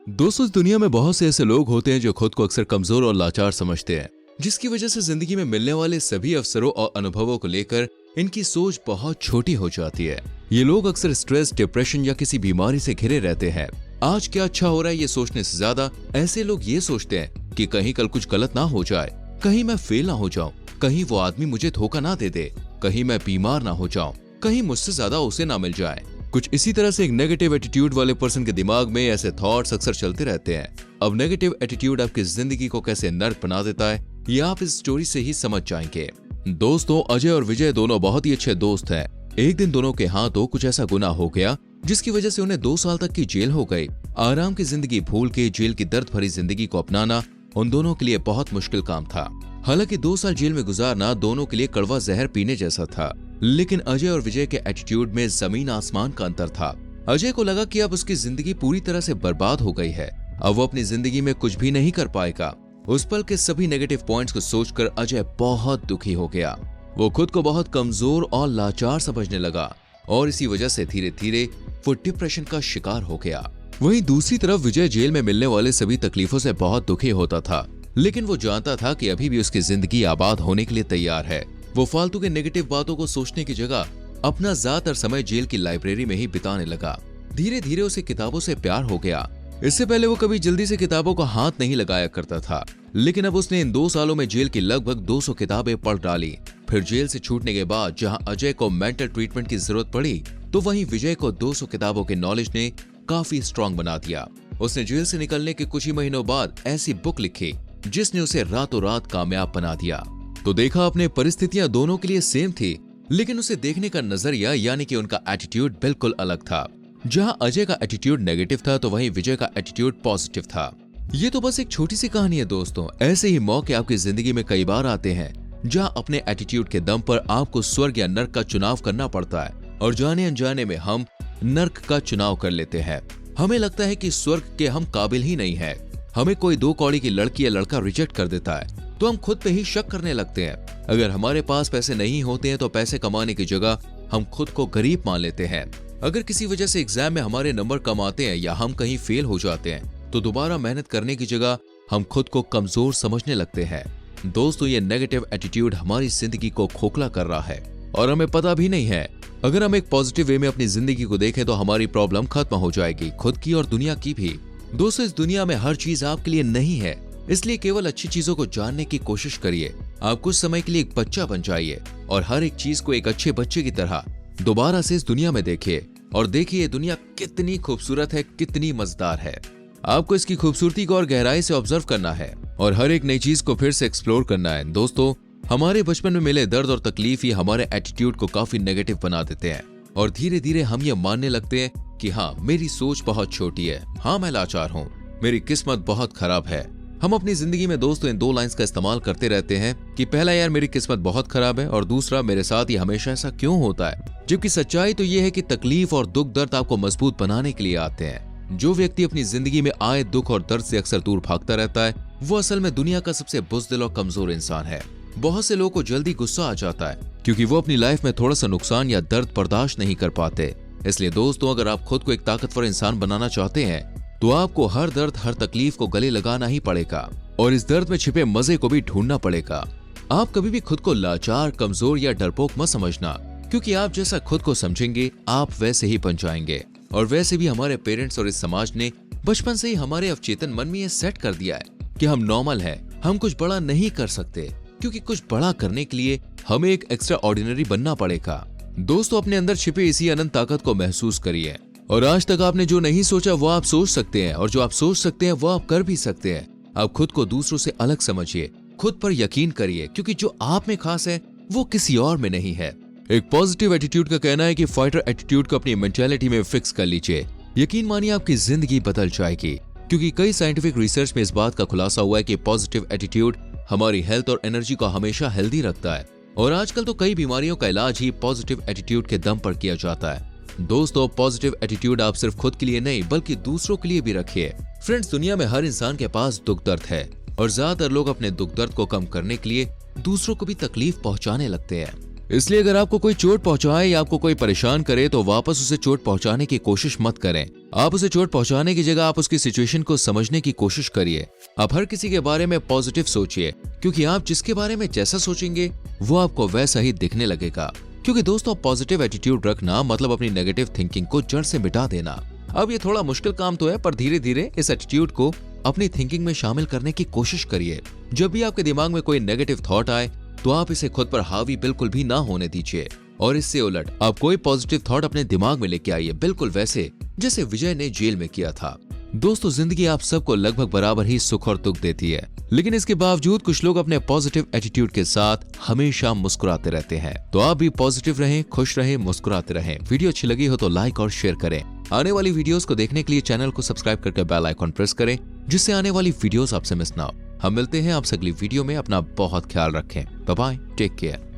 दोस्तों, इस दुनिया में बहुत से ऐसे लोग होते हैं जो खुद को अक्सर कमजोर और लाचार समझते हैं, जिसकी वजह से जिंदगी में मिलने वाले सभी अवसरों और अनुभवों को लेकर इनकी सोच बहुत छोटी हो जाती है। ये लोग अक्सर स्ट्रेस, डिप्रेशन या किसी बीमारी से घिरे रहते हैं। आज क्या अच्छा हो रहा है ये सोचने से ज्यादा ऐसे लोग ये सोचते हैं कि कहीं कल कुछ गलत ना हो जाए, कहीं मैं फेल ना हो जाऊं, कहीं वो आदमी मुझे धोखा ना दे दे, कहीं मैं बीमार ना हो जाऊं, कहीं मुझसे ज्यादा उसे ना मिल जाए। कुछ इसी तरह से एक नेगेटिव एटीट्यूड वाले पर्सन के दिमाग में ऐसे थॉट्स अक्सर चलते रहते हैं। अब नेगेटिव एटीट्यूड आपकी जिंदगी को कैसे नर्क बना देता है ये आप इस स्टोरी से ही समझ जाएंगे। दोस्तों, अजय और विजय दोनों बहुत ही अच्छे दोस्त हैं। एक दिन दोनों के हाथों कुछ ऐसा गुनाह हो गया जिसकी वजह से उन्हें 2 साल तक की जेल हो गई। आराम की जिंदगी भूल के जेल की दर्द भरी जिंदगी को अपनाना उन दोनों के लिए बहुत मुश्किल काम था। हालांकि 2 साल जेल में गुजारना दोनों के लिए कड़वा जहर पीने जैसा था, लेकिन अजय और विजय के एटीट्यूड में जमीन आसमान का अंतर था। अजय को लगा कि अब उसकी जिंदगी पूरी तरह से बर्बाद हो गई है, अब वो अपनी जिंदगी में कुछ भी नहीं कर पाएगा। उस पल के सभी नेगेटिव पॉइंट्स को सोचकर अजय बहुत दुखी हो गया। वो खुद को बहुत कमजोर और लाचार समझने लगा और इसी वजह से धीरे धीरे वो डिप्रेशन का शिकार हो गया। वहीं दूसरी तरफ विजय जेल में मिलने वाले सभी तकलीफों से बहुत दुखी होता था, लेकिन वो जानता था कि अभी भी उसकी जिंदगी आबाद होने के लिए तैयार है। वो फालतू के नेगेटिव बातों को सोचने की जगह अपना ज्यादातर समय जेल की लाइब्रेरी में ही बिताने लगा। धीरे धीरे उसे किताबों से प्यार हो गया। इससे पहले वो कभी जल्दी से किताबों को हाथ नहीं लगाया करता था, लेकिन अब उसने इन 2 सालों में जेल की लगभग 200 किताबें पढ़ डाली। फिर जेल से छूटने के बाद जहां अजय को मेंटल ट्रीटमेंट की जरूरत पड़ी, तो वहीं विजय को 200 किताबों के नॉलेज ने काफी स्ट्रॉन्ग बना दिया। उसने जेल से निकलने के कुछ ही महीनों बाद ऐसी बुक लिखी जिसने उसे रातों रात कामयाब बना दिया। तो देखा आपने, परिस्थितियां दोनों के लिए सेम थी, लेकिन उसे देखने का नजरिया यानी कि उनका एटीट्यूड बिल्कुल अलग था। जहां अजय का एटीट्यूड नेगेटिव था तो वहीं विजय का एटीट्यूड पॉजिटिव था। ये तो बस एक छोटी सी कहानी है दोस्तों। ऐसे ही मौके आपकी जिंदगी में कई बार आते हैं जहां अपने एटीट्यूड के दम पर आपको स्वर्ग या नर्क का चुनाव करना पड़ता है, और जाने अनजाने में हम नर्क का चुनाव कर लेते हैं। हमें लगता है कि स्वर्ग के हम काबिल ही नहीं है। हमें कोई 2 कौड़ी की लड़की या लड़का रिजेक्ट कर देता है तो हम खुद पे ही शक करने लगते हैं। अगर हमारे पास पैसे नहीं होते हैं तो पैसे कमाने की जगह हम खुद को गरीब मान लेते हैं। अगर किसी वजह से एग्जाम में हमारे नंबर कम आते हैं या हम कहीं फेल हो जाते हैं तो दोबारा मेहनत करने की जगह हम खुद को कमजोर समझने लगते हैं। दोस्तों, ये नेगेटिव एटीट्यूड हमारी जिंदगी को खोखला कर रहा है और हमें पता भी नहीं है। अगर हम एक पॉजिटिव वे में अपनी जिंदगी को देखें तो हमारी प्रॉब्लम खत्म हो जाएगी, खुद की और दुनिया की भी। दोस्तों, इस दुनिया में हर चीज आपके लिए नहीं है, इसलिए केवल अच्छी चीजों को जानने की कोशिश करिए। आप कुछ समय के लिए एक बच्चा बन जाइए और हर एक चीज को एक अच्छे बच्चे की तरह दोबारा से इस दुनिया में देखिए और देखिए ये दुनिया कितनी खूबसूरत है, कितनी मजेदार है। आपको इसकी खूबसूरती को और गहराई से ऑब्जर्व करना है और हर एक नई चीज को फिर से एक्सप्लोर करना है। दोस्तों, हमारे बचपन में मिले दर्द और तकलीफ ही हमारे एटीट्यूड को काफी नेगेटिव बना देते हैं और धीरे धीरे हम ये मानने लगते हैं कि हाँ, मेरी सोच बहुत छोटी है, हाँ मैं लाचार हूँ, मेरी किस्मत बहुत खराब है। हम अपनी जिंदगी में दोस्तों इन 2 लाइंस का इस्तेमाल करते रहते हैं कि पहला, यार मेरी किस्मत बहुत खराब है, और दूसरा, मेरे साथ ये हमेशा ऐसा क्यों होता है। जबकि सच्चाई तो ये है कि तकलीफ और दुख दर्द आपको मजबूत बनाने के लिए आते हैं। जो व्यक्ति अपनी जिंदगी में आए दुख और दर्द से अक्सर दूर भागता रहता है वो असल में दुनिया का सबसे बुज़दिल और कमजोर इंसान है। बहुत से लोगों को जल्दी गुस्सा आ जाता है क्योंकि वो अपनी लाइफ में थोड़ा सा नुकसान या दर्द बर्दाश्त नहीं कर पाते। इसलिए दोस्तों, अगर आप खुद को एक ताकतवर इंसान बनाना चाहते हैं तो आपको हर दर्द, हर तकलीफ को गले लगाना ही पड़ेगा और इस दर्द में छिपे मजे को भी ढूंढना पड़ेगा। आप कभी भी खुद को लाचार, कमजोर या डरपोक मत समझना, क्योंकि आप जैसा खुद को समझेंगे आप वैसे ही बन जाएंगे। और वैसे भी हमारे पेरेंट्स और इस समाज ने बचपन से ही हमारे अवचेतन मन में ये सेट कर दिया है कि हम नॉर्मल हैं, हम कुछ बड़ा नहीं कर सकते, क्योंकि कुछ बड़ा करने के लिए हमें एक एक्स्ट्रा ऑर्डिनरी बनना पड़ेगा। दोस्तों, अपने अंदर छिपे इसी अनंत ताकत को महसूस करिए और आज तक आपने जो नहीं सोचा वो आप सोच सकते हैं, और जो आप सोच सकते हैं वो आप कर भी सकते हैं। आप खुद को दूसरों से अलग समझिए, खुद पर यकीन करिए, क्योंकि जो आप में खास है वो किसी और में नहीं है। एक पॉजिटिव एटीट्यूड का कहना है कि फाइटर एटीट्यूड को अपनी मेंटालिटी में फिक्स कर लीजिए। यकीन मानिए आपकी जिंदगी बदल जाएगी, क्योंकि कई साइंटिफिक रिसर्च में इस बात का खुलासा हुआ है कि पॉजिटिव एटीट्यूड हमारी हेल्थ और एनर्जी को हमेशा हेल्दी रखता है। और आजकल तो कई बीमारियों का इलाज ही पॉजिटिव एटीट्यूड के दम पर किया जाता है। दोस्तों, पॉजिटिव एटीट्यूड आप सिर्फ खुद के लिए नहीं बल्कि दूसरों के लिए भी रखिए। फ्रेंड्स, दुनिया में हर इंसान के पास दुख दर्द है और ज्यादातर लोग अपने दुख दर्द को कम करने के लिए दूसरों को भी तकलीफ पहुंचाने लगते हैं। इसलिए अगर आपको कोई चोट पहुंचाए या आपको कोई परेशान करे तो वापस उसे चोट पहुंचाने की कोशिश मत करें। आप उसे चोट पहुंचाने की जगह आप उसकी सिचुएशन को समझने की कोशिश करिए। आप हर किसी के बारे में पॉजिटिव सोचिए, क्योंकि आप जिसके बारे में जैसा सोचेंगे वो आपको वैसा ही दिखने लगेगा। क्योंकि दोस्तों, पॉजिटिव एटीट्यूड रखना मतलब अपनी नेगेटिव थिंकिंग को जड़ से मिटा देना। अब ये थोड़ा मुश्किल काम तो है, पर धीरे धीरे इस एटीट्यूड को अपनी थिंकिंग में शामिल करने की कोशिश करिए। जब भी आपके दिमाग में कोई नेगेटिव थॉट आए तो आप इसे खुद पर हावी बिल्कुल भी ना होने दीजिए, और इससे उलट आप कोई पॉजिटिव थॉट अपने दिमाग में लेके आइए, बिल्कुल वैसे जैसे विजय ने जेल में किया था। दोस्तों, जिंदगी आप सबको लगभग बराबर ही सुख और दुख देती है, लेकिन इसके बावजूद कुछ लोग अपने पॉजिटिव एटीट्यूड के साथ हमेशा मुस्कुराते रहते हैं। तो आप भी पॉजिटिव रहें, खुश रहें, मुस्कुराते रहें। वीडियो अच्छी लगी हो तो लाइक और शेयर करें। आने वाली वीडियोस को देखने के लिए चैनल को सब्सक्राइब करके बेल आइकॉन प्रेस करें, जिससे आने वाली वीडियोस आपसे मिस ना हो। हम मिलते हैं आपसे अगली वीडियो में। अपना बहुत ख्याल रखें। Bye bye, take care.